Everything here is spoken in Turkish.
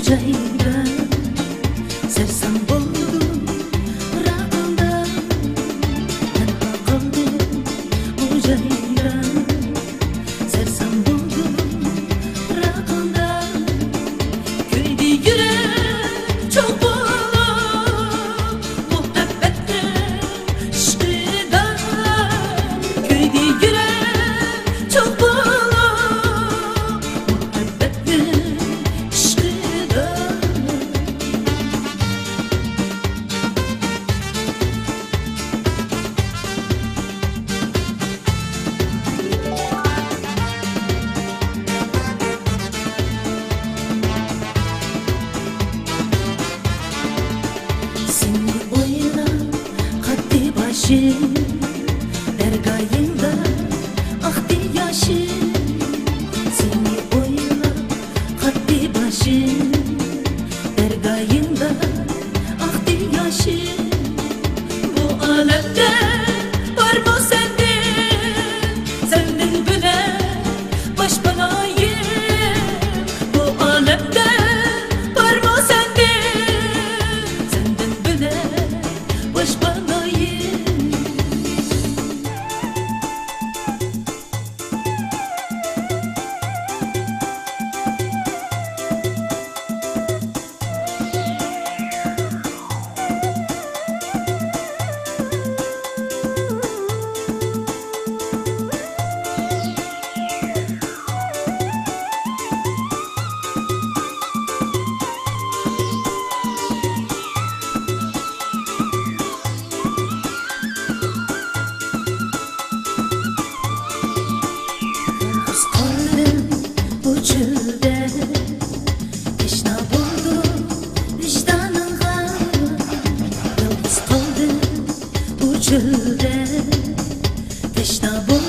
cayda sersem buldum rağında tenha kaldım bu cayda sersem buldum rağında köyde yürek çok bulup muhabbette şıkıda köyde yürek çok bulup dergayında aktı yaşım seni oylap kalktı başım dergayında aktı yaşım bu alemde var mı sendin bile baş belayım bu alemde var mı sendin bile baş belayım. Bu çölde teşna buldum vicdanıma yalnız kaldım bu çölde teşna buldum